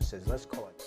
businesses, let's call it.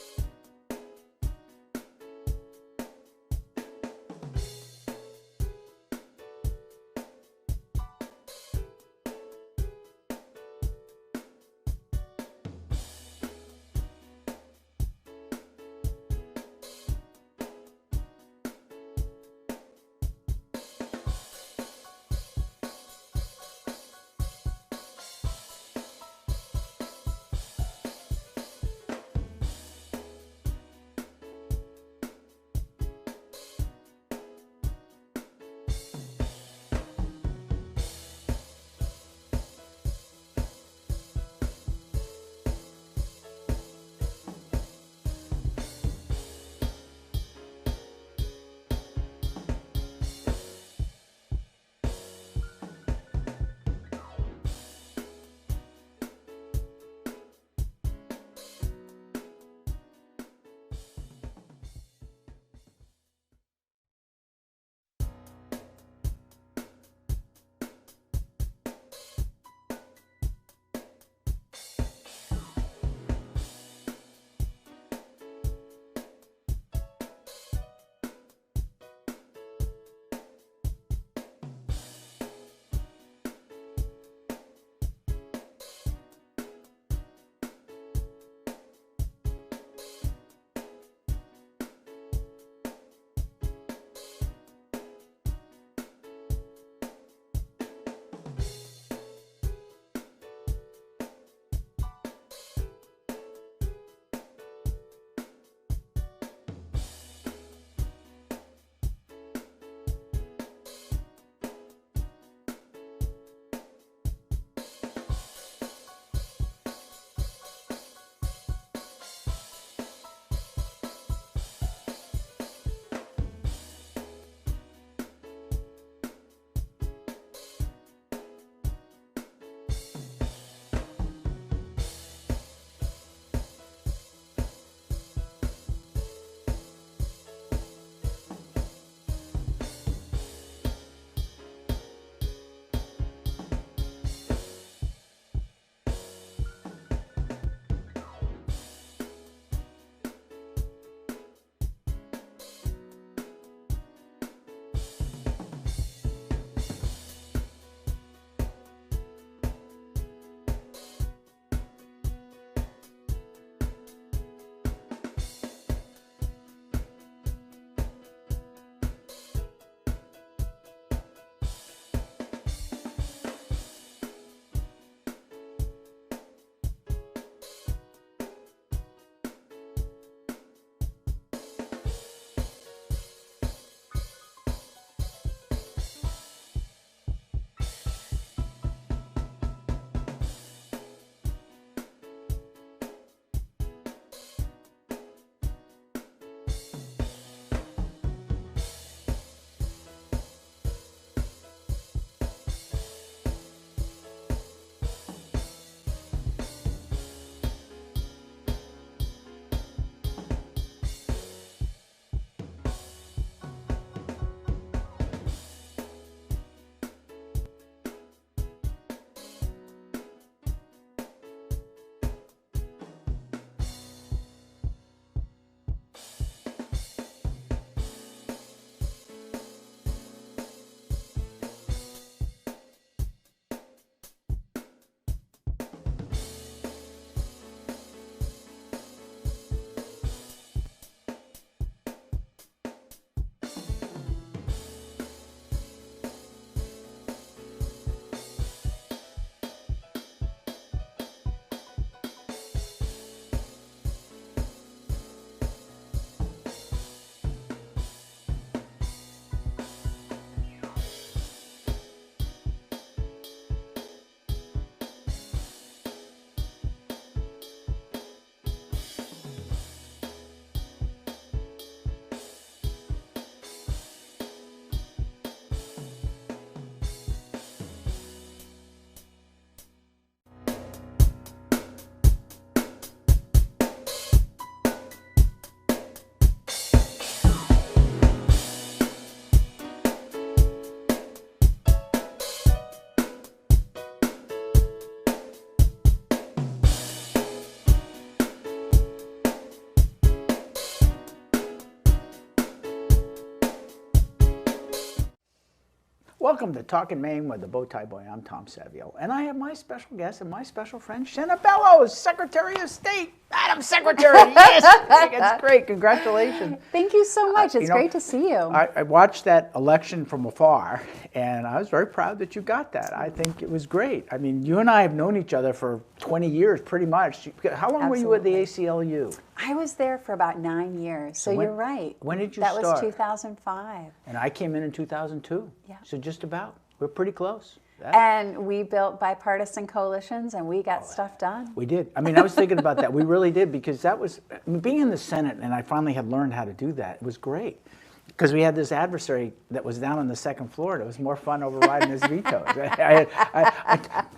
Welcome to Talkin Maine with the Bowtie Boy. I'm Tom Savio, and I have my special guest and my special friend, Shenna Bellows, Secretary of State. Madam Secretary, yes! That's great. Congratulations. Thank you so much. It's great to see you. I watched that election from afar, and I was very proud that you got that. I think it was great. I mean, you and I have known each other for 20 years, pretty much. How long were you at the ACLU? I was there for about 9 years, so you're right. When did you start? That was 2005. And I came in 2002. Yeah. So just about. We're pretty close. And we built bipartisan coalitions, and we got stuff done. We did. I mean, I was thinking about that. We really did, because that was, being in the Senate, and I finally had learned how to do that. It was great. Because we had this adversary that was down on the second floor, and it was more fun overriding his vetoes.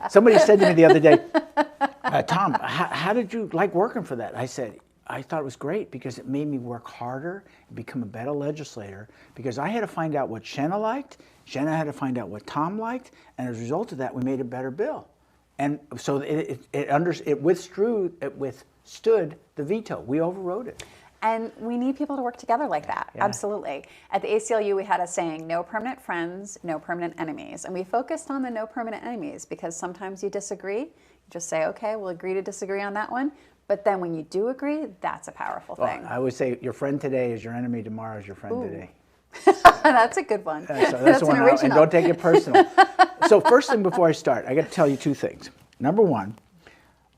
Somebody said to me the other day, Tom, how did you like working for that? I said, I thought it was great because it made me work harder and become a better legislator, because I had to find out what Shenna liked, Shenna had to find out what Tom liked, and as a result of that, we made a better bill. And so it withstood the veto. We overrode it. And we need people to work together like that. Yeah. Absolutely. At the ACLU, we had a saying, no permanent friends, no permanent enemies. And we focused on the no permanent enemies because sometimes you disagree. You just say, okay, we'll agree to disagree on that one. But then when you do agree, that's a powerful thing. I would say your friend today is your enemy tomorrow is your friend today. That's a good one. That's one original. And don't take it personal. So first thing before I start, I got to tell you two things. Number one,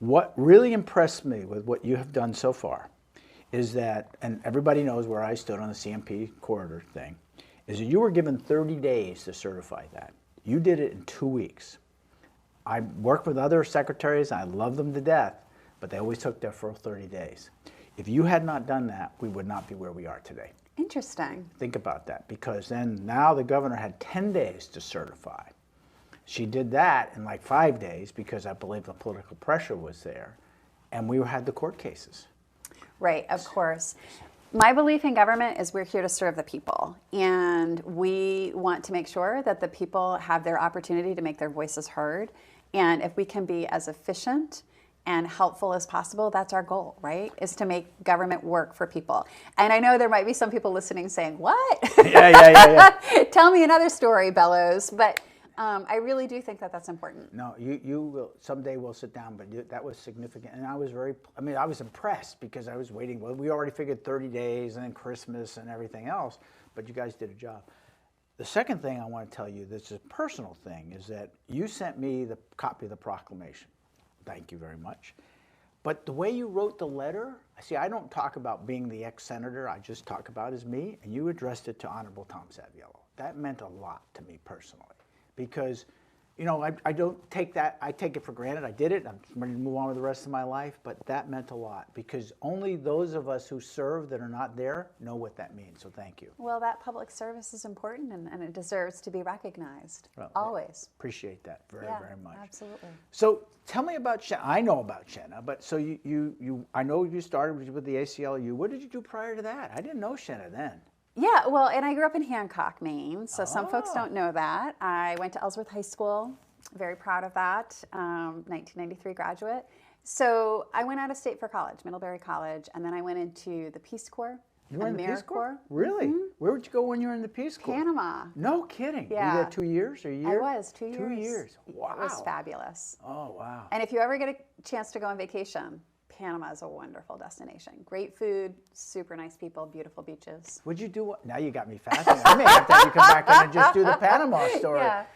what really impressed me with what you have done so far is that, and everybody knows where I stood on the CMP corridor thing, is that you were given 30 days to certify that. You did it in 2 weeks. I worked with other secretaries, and I love them to death, but they always took their full 30 days. If you had not done that, we would not be where we are today. Interesting. Think about that, because then now the governor had 10 days to certify. She did that in like 5 days because I believe the political pressure was there, and we had the court cases. Right, of course. My belief in government is we're here to serve the people, and we want to make sure that the people have their opportunity to make their voices heard. And if we can be as efficient and helpful as possible, that's our goal, right? Is to make government work for people. And I know there might be some people listening saying, what? Yeah. Tell me another story, Bellows. But I really do think that that's important. No, you will, someday we'll sit down, but that was significant. And I was impressed because I was waiting. Well, we already figured 30 days and then Christmas and everything else, but you guys did a job. The second thing I want to tell you, this is a personal thing, is that you sent me the copy of the proclamation. Thank you very much. But the way you wrote the letter, see, I don't talk about being the ex-senator, I just talk about as me, and you addressed it to Honorable Tom Savio. That meant a lot to me personally. Because, you know, I don't take that, I take it for granted. I did it, I'm ready to move on with the rest of my life, but that meant a lot because only those of us who serve that are not there know what that means, so thank you. Well, that public service is important and it deserves to be recognized, always. Appreciate that very much. Absolutely. So tell me about Shenna. I know about Shenna, but so I know you started with the ACLU. What did you do prior to that? I didn't know Shenna then. Yeah, well, and I grew up in Hancock, Maine, so some folks don't know that. I went to Ellsworth High School, very proud of that, 1993 graduate. So I went out of state for college, Middlebury College, and then I went into the Peace Corps. You were in the Peace Corps? Really? Mm-hmm. Where would you go when you were in the Peace Corps? Panama. No kidding. Yeah. Were you there 2 years or a year? I was, 2 years. 2 years. Wow. It was fabulous. Oh, wow. And if you ever get a chance to go on vacation, Panama is a wonderful destination. Great food, super nice people, beautiful beaches. Would you do what? Now you got me fascinated. I may have to have you come back in and just do the Panama story. Yeah.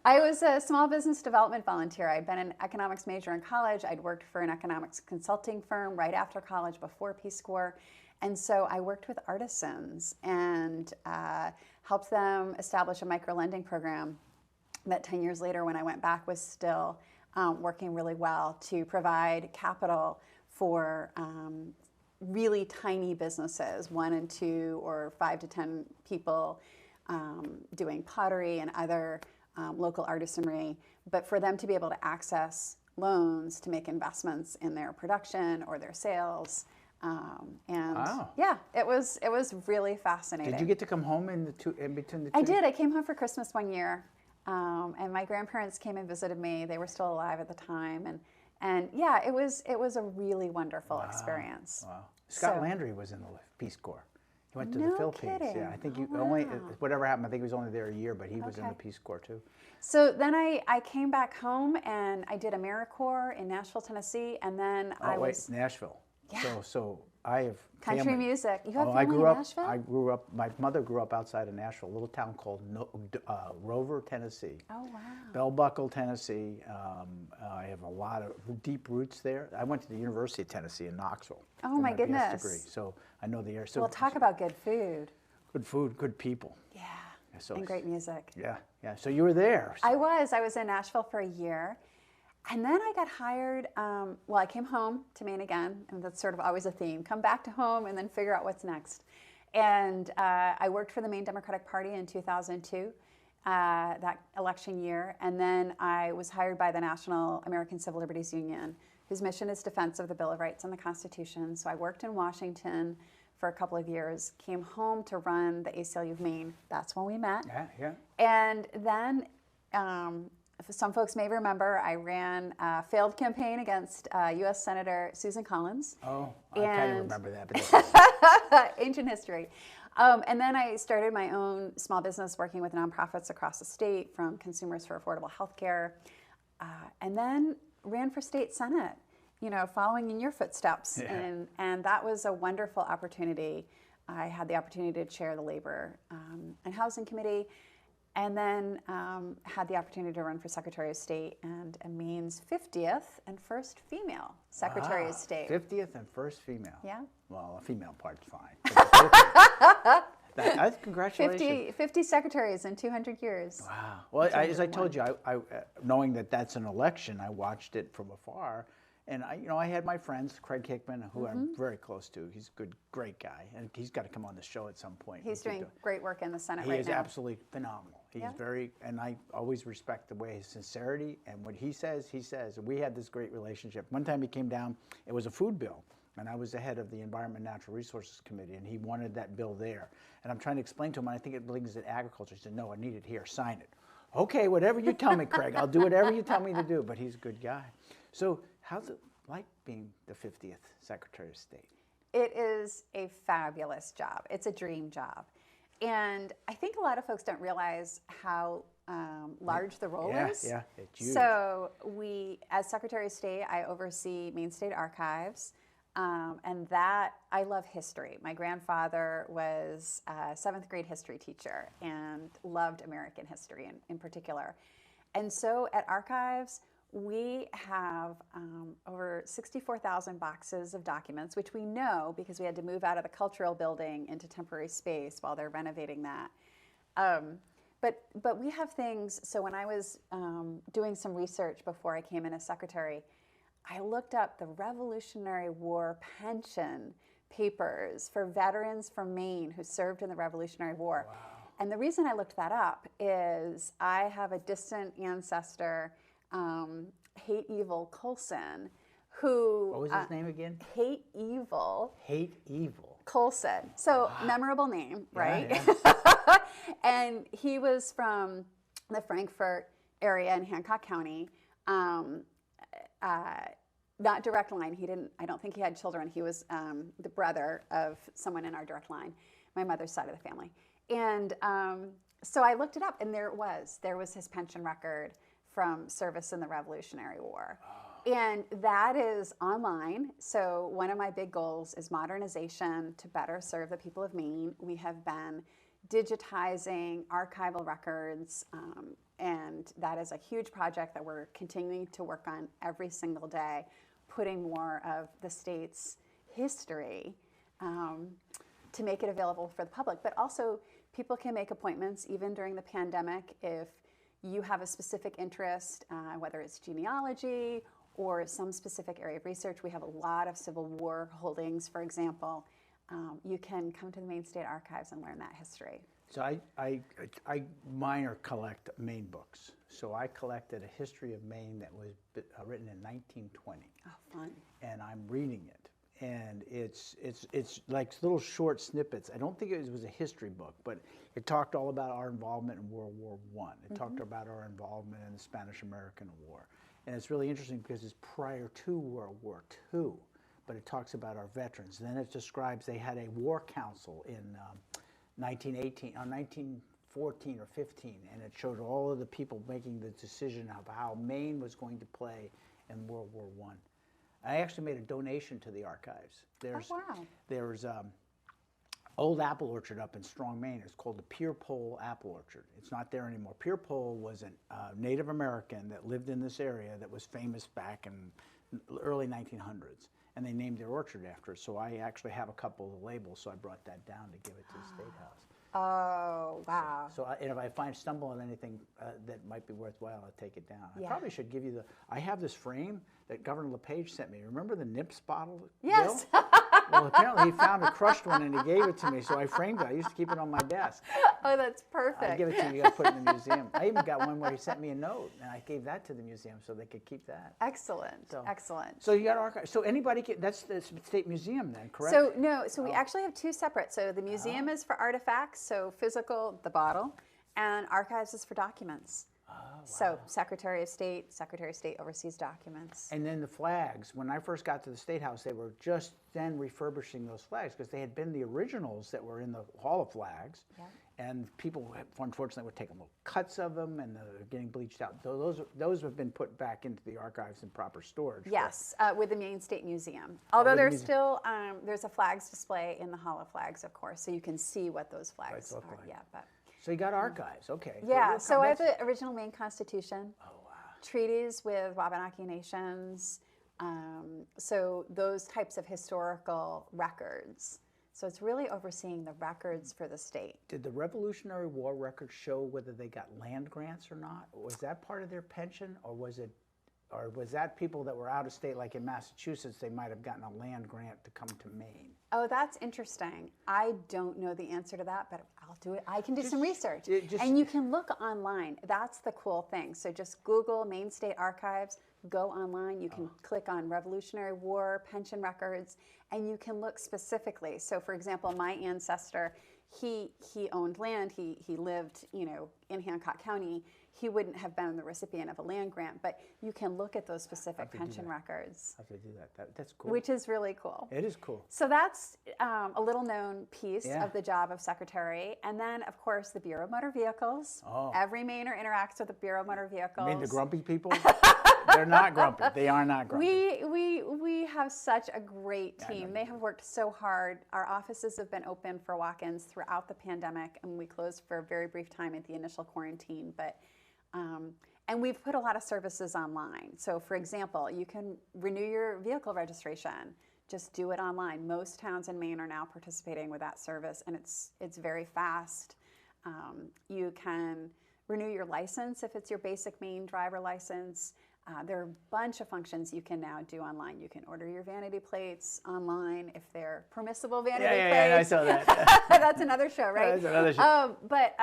I was a small business development volunteer. I'd been an economics major in college. I'd worked for an economics consulting firm right after college before Peace Corps. And so I worked with artisans and helped them establish a micro-lending program that 10 years later when I went back was still working really well to provide capital for really tiny businesses, 1 and 2 or 5 to 10 people doing pottery and other local artisanry, but for them to be able to access loans to make investments in their production or their sales. Yeah, it was really fascinating. Did you get to come home in between the two? I did. I came home for Christmas one year, and my grandparents came and visited me. They were still alive at the time, and yeah, it was a really wonderful experience. Wow. Scott Landry was in the Peace Corps. He went to No the Philippines. kidding. Yeah, I think he Oh, only, wow. whatever happened, I think he was only there a year, but he was in the Okay. Peace Corps too. So then I came back home and I did AmeriCorps in Nashville, Tennessee, and then Oh, I wait, was Nashville. Yeah. So I have country family. music. You have Oh, family in Nashville? I grew up, my mother grew up outside of Nashville, a little town called Rover, Tennessee. Oh, wow. Bell Buckle, Tennessee. I have a lot of deep roots there. I went to the University of Tennessee in Knoxville. Oh, for my BS goodness. degree, so I know the area. So Well, talk about good food. good food, good people. Yeah. So And great music. Yeah, yeah. So you were there. I was in Nashville for a year. And then I got hired, well, I came home to Maine again, and that's sort of always a theme. Come back to home and then figure out what's next. And I worked for the Maine Democratic Party in 2002, that election year. And then I was hired by the National American Civil Liberties Union, whose mission is defense of the Bill of Rights and the Constitution. So I worked in Washington for a couple of years, came home to run the ACLU of Maine. That's when we met. Yeah, yeah. And then some folks may remember I ran a failed campaign against U.S. Senator Susan Collins. Oh, I kind of remember that. But Ancient history. And then I started my own small business working with nonprofits across the state, from Consumers for Affordable Health Care, and then ran for state senate, following in your footsteps. Yeah. And that was a wonderful opportunity. I had the opportunity to chair the Labor and Housing Committee, and then had the opportunity to run for Secretary of State and Maine's 50th and first female Secretary of State. 50th and first female. Yeah. Well, a female part's fine. Congratulations. 50 secretaries in 200 years. Wow. Well, as I told you, I knowing that that's an election, I watched it from afar. And I had my friends, Craig Hickman, who I'm very close to. He's a great guy, and he's got to come on the show at some point. He's doing great work in the Senate right now. He is absolutely phenomenal. He's Yeah. and I always respect the way his sincerity, and what he says, he says. We had this great relationship. One time he came down, it was a food bill, and I was the head of the Environment and Natural Resources Committee, and he wanted that bill there. And I'm trying to explain to him, and I think it belongs in agriculture. He said, no, I need it here, sign it. Okay, whatever you tell me, Craig, I'll do whatever you tell me to do, but he's a good guy. So how's it like being the 50th Secretary of State? It is a fabulous job. It's a dream job. And I think a lot of folks don't realize how large the role is. Yeah, it's huge. So as Secretary of State, I oversee Maine State Archives. And that, I love history. My grandfather was a 7th grade history teacher and loved American history in particular. And so at Archives, we have over 64,000 boxes of documents, which we know because we had to move out of the cultural building into temporary space while they're renovating that. But we have things, so when I was doing some research before I came in as secretary, I looked up the Revolutionary War pension papers for veterans from Maine who served in the Revolutionary War. Wow. And the reason I looked that up is I have a distant ancestor, Hate Evil Colson, who... What was his name again? Hate Evil. Hate Evil. Colson. So, memorable name, right? Yeah. And he was from the Frankfort area in Hancock County. Not direct line. I don't think he had children. He was the brother of someone in our direct line, my mother's side of the family. And so I looked it up, and there it was. There was his pension record from service in the Revolutionary War. Oh. And that is online. So one of my big goals is modernization to better serve the people of Maine. We have been digitizing archival records, and that is a huge project that we're continuing to work on every single day, putting more of the state's history to make it available for the public. But also, people can make appointments even during the pandemic if you have a specific interest, whether it's genealogy or some specific area of research. We have a lot of Civil War holdings, for example. You can come to the Maine State Archives and learn that history. So I minor collect Maine books. So I collected a history of Maine that was written in 1920. Oh, fun. And I'm reading it. And it's like little short snippets. I don't think it was a history book, but it talked all about our involvement in World War I. It talked about our involvement in the Spanish-American War. And it's really interesting because it's prior to World War II. but it talks about our veterans. And then it describes they had a war council in 1914 or 15, and it showed all of the people making the decision of how Maine was going to play in World War I actually made a donation to the archives. There's old apple orchard up in Strong, Maine. It's called the Pier Pole Apple Orchard. It's not there anymore. Pier Pole was a Native American that lived in this area that was famous back in early 1900s, and they named their orchard after it. So I actually have a couple of the labels, so I brought that down to give it to the State House. Oh, wow. And if I stumble on anything that might be worthwhile, I'll take it down. Yeah. I probably should give you I have this frame that Governor LePage sent me. Remember the Nips bottle? Yes. Bill? Well, apparently he found a crushed one and he gave it to me, so I framed it. I used to keep it on my desk. Oh, that's perfect. I give it to you. You got to put it in the museum. I even got one where he sent me a note, and I gave that to the museum so they could keep that. Excellent. Excellent. So you got archive. So anybody can. That's the State Museum then, correct? So no. So we actually have two separate. So the museum is for artifacts, so physical, the bottle, and archives is for documents. Oh, wow. So Secretary of State oversees documents. And then the flags. When I first got to the State House, they were just then refurbishing those flags because they had been the originals that were in the Hall of Flags. Yeah. And people, unfortunately, were taking little cuts of them and they're getting bleached out. Those have been put back into the archives in proper storage. Yes, with the Maine State Museum. Although there's still, there's a flags display in the Hall of Flags, of course, so you can see what those flags are. Like. Yeah, but. So you got archives, okay. Yeah, so I have the original Maine Constitution. Oh, wow. Treaties with Wabanaki nations. So those types of historical records. So it's really overseeing the records for the state. Did the Revolutionary War records show whether they got land grants or not? Was that part of their pension, or was that people that were out of state, like in Massachusetts, they might have gotten a land grant to come to Maine? Oh, that's interesting. I don't know the answer to that, but I'll do it. I can do some research. And you can look online. That's the cool thing. So just Google Maine State Archives, go online. You can click on Revolutionary War pension records, and you can look specifically. So for example, my ancestor, he owned land. He lived, in Hancock County. He wouldn't have been the recipient of a land grant, but you can look at those specific pension records. I have to do that. That's cool. Which is really cool. It is cool. So that's a little known piece of the job of secretary. And then, of course, the Bureau of Motor Vehicles. Oh. Every Mainer interacts with the Bureau of Motor Vehicles. You mean the grumpy people? They're not grumpy. They are not grumpy. We have such a great team. They have worked so hard. Our offices have been open for walk-ins throughout the pandemic, and we closed for a very brief time at the initial quarantine. But and we've put a lot of services online. So for example, you can renew your vehicle registration. Just do it online. Most towns in Maine are now participating with that service, and it's very fast. You can renew your license if it's your basic Maine driver license. There are a bunch of functions you can now do online. You can order your vanity plates online if they're permissible vanity plates. Yeah, I saw that. That's another show, right? That's another show. But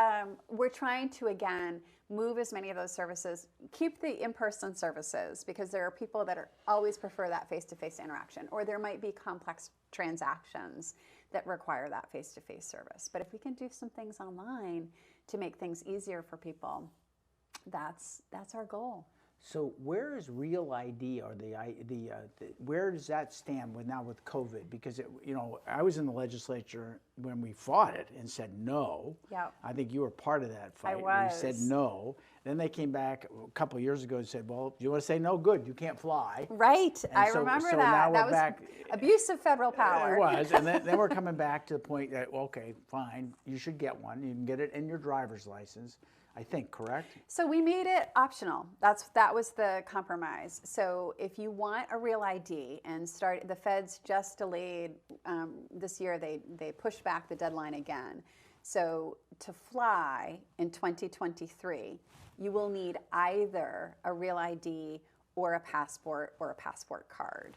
we're trying to, again, move as many of those services, keep the in-person services, because there are people that always prefer that face-to-face interaction, or there might be complex transactions that require that face-to-face service. But if we can do some things online to make things easier for people, that's our goal. So where is Real ID, or where does that stand now with COVID? Because I was in the legislature when we fought it and said no. Yep. I think you were part of that fight. I was. We said no. Then they came back a couple of years ago and said, well, do you want to say no? Good, you can't fly. Right, I remember that. That was back, abuse of federal power. It was, and then we're coming back to the point that, okay, fine, you should get one. You can get it in your driver's license. I think, correct? So we made it optional. That was the compromise. So if you want a Real ID, and the feds just delayed this year, they pushed back the deadline again. So to fly in 2023, you will need either a Real ID or a passport card.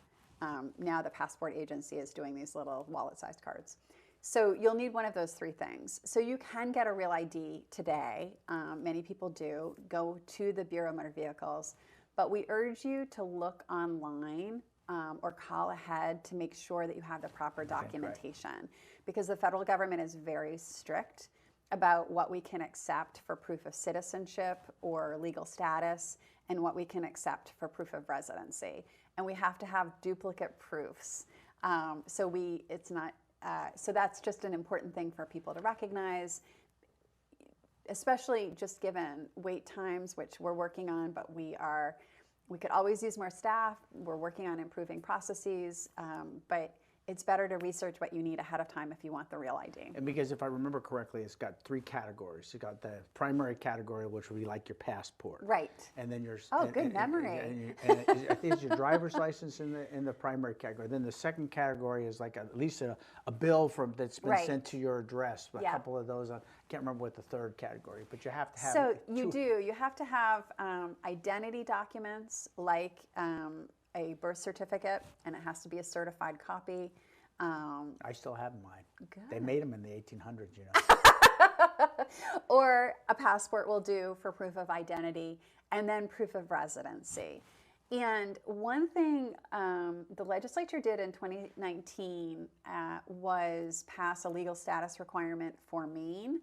Now the passport agency is doing these little wallet-sized cards. So you'll need one of those three things. So you can get a Real ID today. Many people do. Go to the Bureau of Motor Vehicles. But we urge you to look online or call ahead to make sure that you have the proper documentation. Right. Because the federal government is very strict about what we can accept for proof of citizenship or legal status, and what we can accept for proof of residency. And we have to have duplicate proofs. So that's just an important thing for people to recognize, especially just given wait times, which we're working on, but we could always use more staff. We're working on improving processes, but it's better to research what you need ahead of time if you want the real ID. And because if I remember correctly, it's got 3 categories. It's got the primary category, which would be like your passport. Right. And then your good memory. And I think it's your driver's license in the primary category. Then the second category is like at least a bill that's been sent to your address. A couple of those. I can't remember what the third category, but you have to have. So you have to have identity documents like a birth certificate, and it has to be a certified copy. I still have mine. Good. They made them in the 1800s, you know. Or a passport will do for proof of identity, and then proof of residency. And one thing the legislature did in 2019 was pass a legal status requirement for Maine.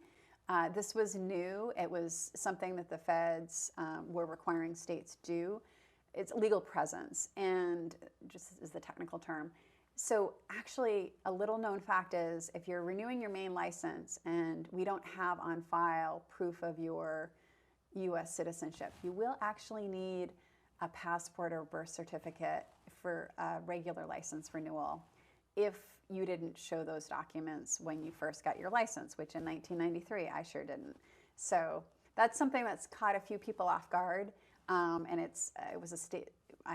This was new. It was something that the feds were requiring states do. It's legal presence, and just is the technical term. So actually, a little known fact is if you're renewing your Maine license and we don't have on file proof of your U.S. citizenship, you will actually need a passport or birth certificate for a regular license renewal if you didn't show those documents when you first got your license, which in 1993 I sure didn't. So that's something that's caught a few people off guard. And it was a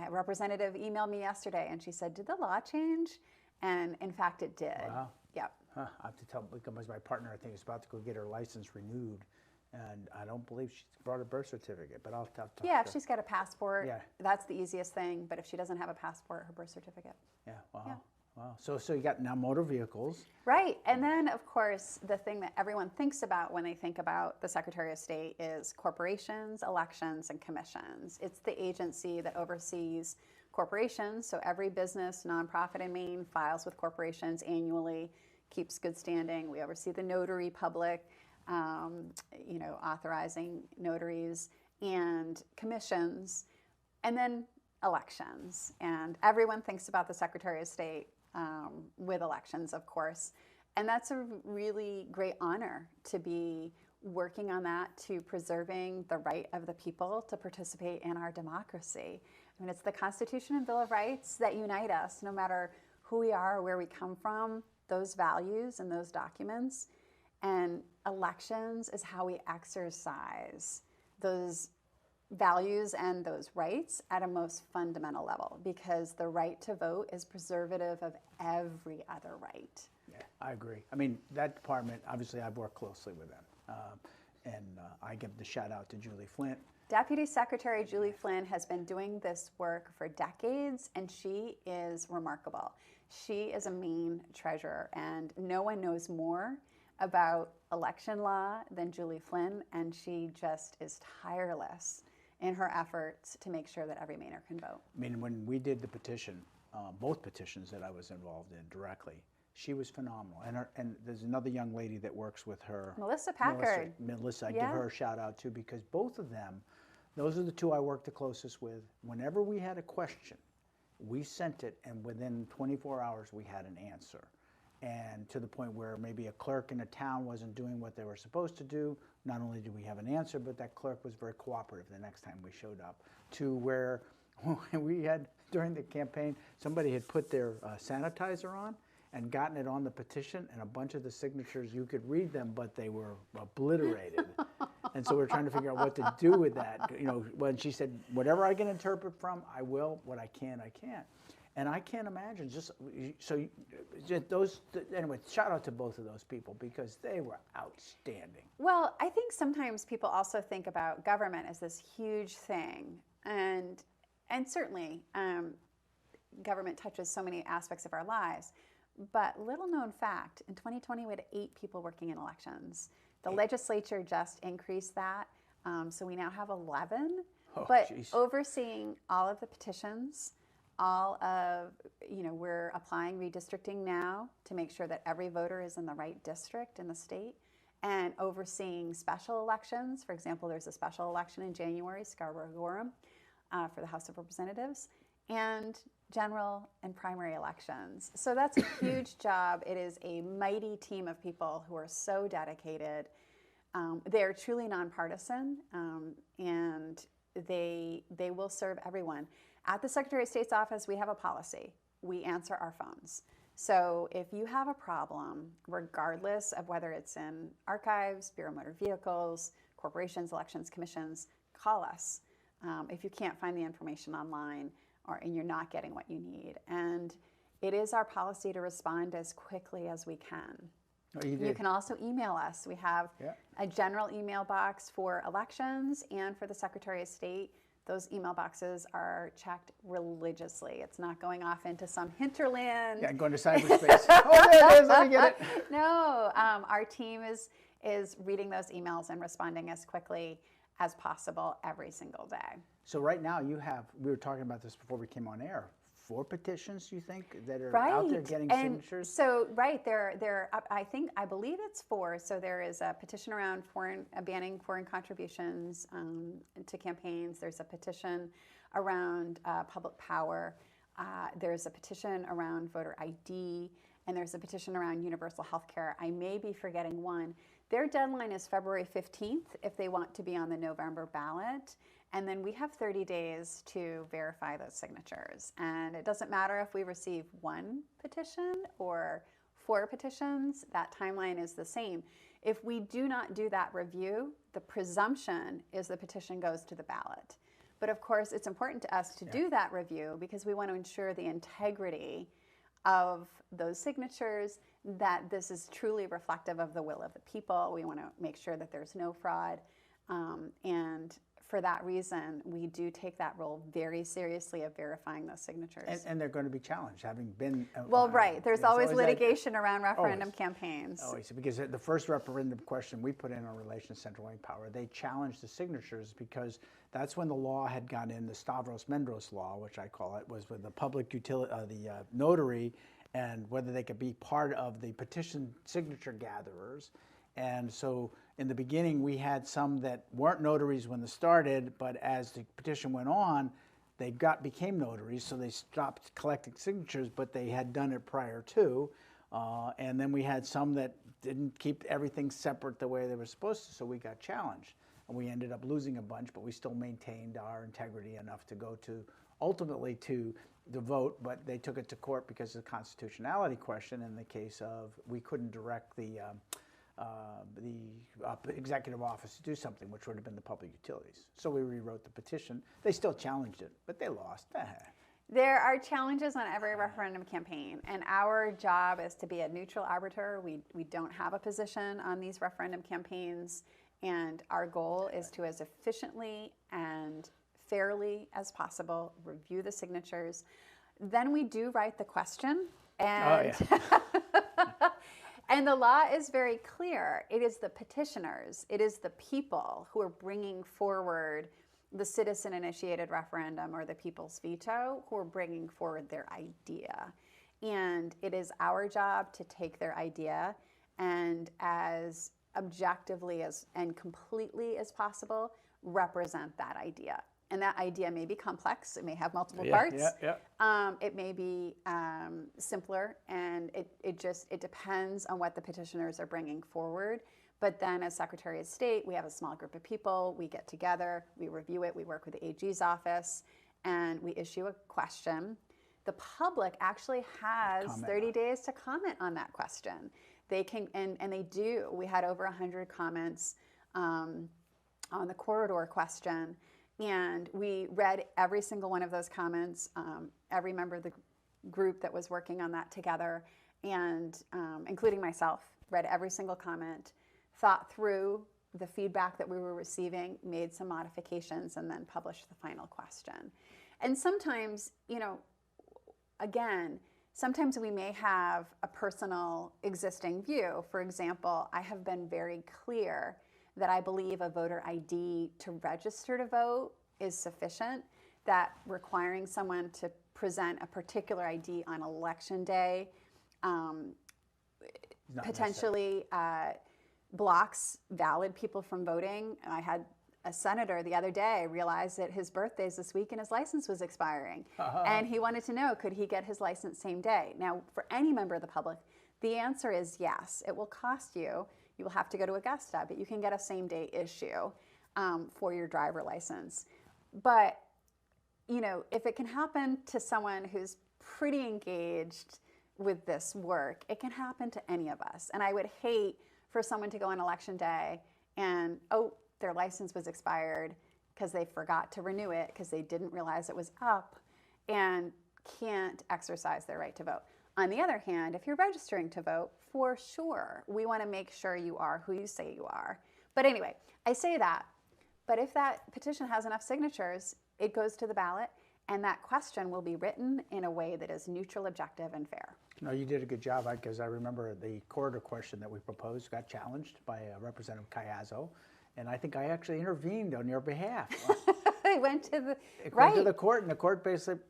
representative emailed me yesterday, and she said, "Did the law change?" And in fact, it did. Wow. Yep. Huh. I have to tell, because my partner, I think, is about to go get her license renewed, and I don't believe she's brought a birth certificate, but I'll talk to her. Yeah, if she's got a passport, Yeah. that's the easiest thing. But if she doesn't have a passport, her birth certificate. Yeah. Wow. Yeah. Wow. So you got now motor vehicles. Right. And then, of course, the thing that everyone thinks about when they think about the Secretary of State is corporations, elections, and commissions. It's the agency that oversees corporations. So every business, nonprofit in Maine files with corporations annually, keeps good standing. We oversee the notary public, authorizing notaries and commissions, and then elections. And everyone thinks about the Secretary of State with elections, of course. And that's a really great honor to be working on that, to preserving the right of the people to participate in our democracy. I mean, it's the Constitution and Bill of Rights that unite us, no matter who we are or where we come from, those values and those documents. And elections is how we exercise those values and those rights at a most fundamental level, because the right to vote is preservative of every other right. Yeah, I agree. I mean, that department, obviously I've worked closely with them. And I give the shout out to Julie Flint. Deputy Secretary Julie Flynn has been doing this work for decades, and she is remarkable. She is a Maine treasure, and no one knows more about election law than Julie Flynn, and she just is tireless in her efforts to make sure that every Mainer can vote. I mean, when we did the petition, both petitions that I was involved in directly, she was phenomenal. And there's another young lady that works with her. Melissa Packard. Melissa, I give her a shout out too, because both of them, those are the two I work the closest with. Whenever we had a question, we sent it, and within 24 hours we had an answer. And to the point where maybe a clerk in a town wasn't doing what they were supposed to do, not only did we have an answer, but that clerk was very cooperative the next time we showed up. To where we had, during the campaign, somebody had put their sanitizer on and gotten it on the petition, and a bunch of the signatures, you could read them, but they were obliterated. And so we're trying to figure out what to do with that. You know, when she said, whatever I can interpret from, I will. What I can't, I can't. And I can't imagine, anyway, shout out to both of those people, because they were outstanding. Well, I think sometimes people also think about government as this huge thing, and certainly government touches so many aspects of our lives. But little known fact, in 2020 we had 8 people working in elections. The legislature just increased that, so we now have 11. But geez. Overseeing all of the petitions, all of, we're applying redistricting now to make sure that every voter is in the right district in the state, and overseeing special elections. For example, there's a special election in January, Scarborough-Gorham, for the House of Representatives. and general and primary elections. So that's a huge job. It is a mighty team of people who are so dedicated. They are truly nonpartisan, and they will serve everyone. At the Secretary of State's office, we have a policy. We answer our phones. So if you have a problem, regardless of whether it's in archives, Bureau of Motor Vehicles, corporations, elections, commissions, call us if you can't find the information online and you're not getting what you need. And it is our policy to respond as quickly as we can. Oh, you can also email us. We have a general email box for elections and for the Secretary of State. Those email boxes are checked religiously. It's not going off into some hinterland. Yeah, going to cyberspace. Oh, there it is. Let me get it. No, our team is reading those emails and responding as quickly as possible every single day. So right now you have, we were talking about this before we came on air, 4 petitions, you think, that are out there getting signatures? So, I believe it's 4. So there is a petition around banning foreign contributions to campaigns. There's a petition around public power. There's a petition around voter ID, and there's a petition around universal health care. I may be forgetting one. Their deadline is February 15th if they want to be on the November ballot. And then we have 30 days to verify those signatures. And it doesn't matter if we receive 1 petition or 4 petitions, that timeline is the same. If we do not do that review, the presumption is the petition goes to the ballot. But of course, it's important to us to do that review because we want to ensure the integrity of those signatures, that this is truly reflective of the will of the people. We want to make sure that there's no fraud. And for that reason, we do take that role very seriously of verifying those signatures. And they're going to be challenged, having been... Well, right. There's always litigation around referendum campaigns. Always. Because the first referendum question we put in on Relations Central Wayne Power, they challenged the signatures because that's when the law had gone in, the Stavros-Mendros law, which I call it, was with the public utility, the notary, and whether they could be part of the petition signature gatherers. And so in the beginning, we had some that weren't notaries when they started, but as the petition went on, they became notaries, so they stopped collecting signatures, but they had done it prior to. And then we had some that didn't keep everything separate the way they were supposed to, so we got challenged. And we ended up losing a bunch, but we still maintained our integrity enough to go to, ultimately to the vote, but they took it to court because of the constitutionality question in the case of we couldn't direct the executive office to do something, which would have been the public utilities. So we rewrote the petition. They still challenged it, but they lost. There are challenges on every referendum campaign, and our job is to be a neutral arbiter. We don't have a position on these referendum campaigns, and our goal is to, as efficiently and fairly as possible, review the signatures. Then we do write the question, and and the law is very clear. It is the petitioners, it is the people who are bringing forward the citizen-initiated referendum or the people's veto who are bringing forward their idea. And it is our job to take their idea and as objectively and completely as possible, represent that idea. And that idea may be complex. It may have multiple parts. It may be simpler, and it depends on what the petitioners are bringing forward. But then as Secretary of State, we have a small group of people. We get together, we review it, we work with the AG's office, and we issue a question. The public actually has 30 days to comment on that question. They can, and they do. We had over 100 comments on the corridor question. And we read every single one of those comments, every member of the group that was working on that together, and including myself, read every single comment, thought through the feedback that we were receiving, made some modifications, and then published the final question. And sometimes, again, sometimes we may have a personal existing view. For example, I have been very clear that I believe a voter ID to register to vote is sufficient, that requiring someone to present a particular ID on election day potentially blocks valid people from voting. And I had a senator the other day realized that his birthday's this week and his license was expiring. And he wanted to know, could he get his license same day? Now, for any member of the public, the answer is yes. It will cost you. You will have to go to Augusta, but you can get a same day issue for your driver license. But, you know, if it can happen to someone who's pretty engaged with this work, it can happen to any of us. And I would hate for someone to go on election day and, oh, their license was expired because they forgot to renew it because they didn't realize it was up and can't exercise their right to vote. On the other hand, if you're registering to vote, for sure, we want to make sure you are who you say you are. But anyway, I say that, but if that petition has enough signatures, it goes to the ballot, and that question will be written in a way that is neutral, objective, and fair. No, you did a good job, because I remember the corridor question that we proposed got challenged by Representative Cayazzo, and I think I actually intervened on your behalf. It went to the went to the court, and the court basically,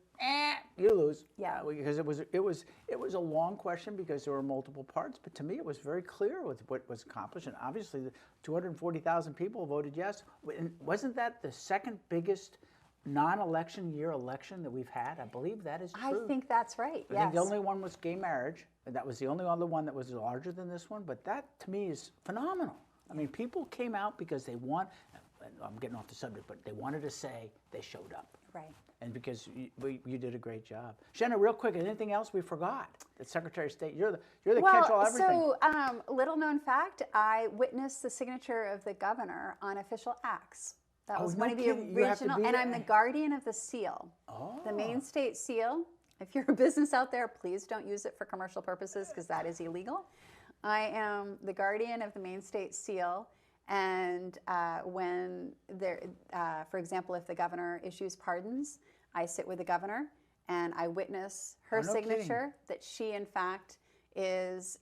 you lose. Yeah. Because it was a long question because there were multiple parts, but to me it was very clear with what was accomplished, and obviously the 240,000 people voted yes. And wasn't that the second biggest non-election year election that we've had? I believe that is true. I think that's right, I think the only one was gay marriage, and that was the only other one that was larger than this one, but that to me is phenomenal. I mean, people came out because they I'm getting off the subject, but they wanted to say they showed up. Right. And because you did a great job. Shanna, real quick, anything else we forgot? The Secretary of State, you're the catch-all everything. So, little known fact, I witnessed the signature of the governor on official acts. That was one of the original, and I'm the guardian of the seal. Oh. The Maine State Seal. If you're a business out there, please don't use it for commercial purposes because that is illegal. I am the guardian of the Maine State Seal, and when there, for example, if the governor issues pardons, I sit with the governor and I witness her signature that she, in fact, is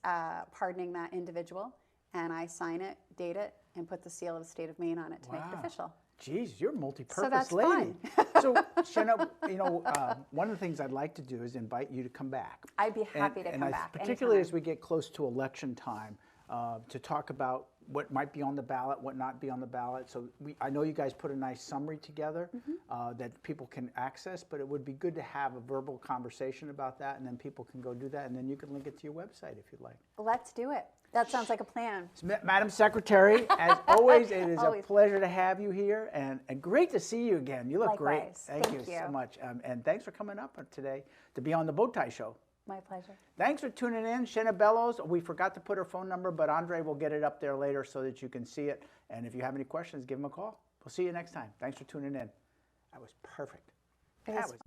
pardoning that individual, and I sign it, date it, and put the seal of the state of Maine on it to make it official. Geez, you're a multi-purpose So that's lady. fun. So, Shanna, you know, one of the things I'd like to do is invite you to come back. I'd be happy to come back. Particularly anytime. as we get close to election time, to talk about what might be on the ballot, what not be on the ballot. So I know you guys put a nice summary together that people can access, but it would be good to have a verbal conversation about that, and then people can go do that, and then you can link it to your website if you'd like. Let's do it. That sounds like a plan. Madam Secretary, as always, it is a pleasure to have you here, and great to see you again. You look great. Likewise. Thank you so much. And thanks for coming up today to be on the Bowtie Show. My pleasure. Thanks for tuning in. Shanna Bellows, we forgot to put her phone number, but Andre will get it up there later so that you can see it. And if you have any questions, give him a call. We'll see you next time. Thanks for tuning in. That was perfect. That was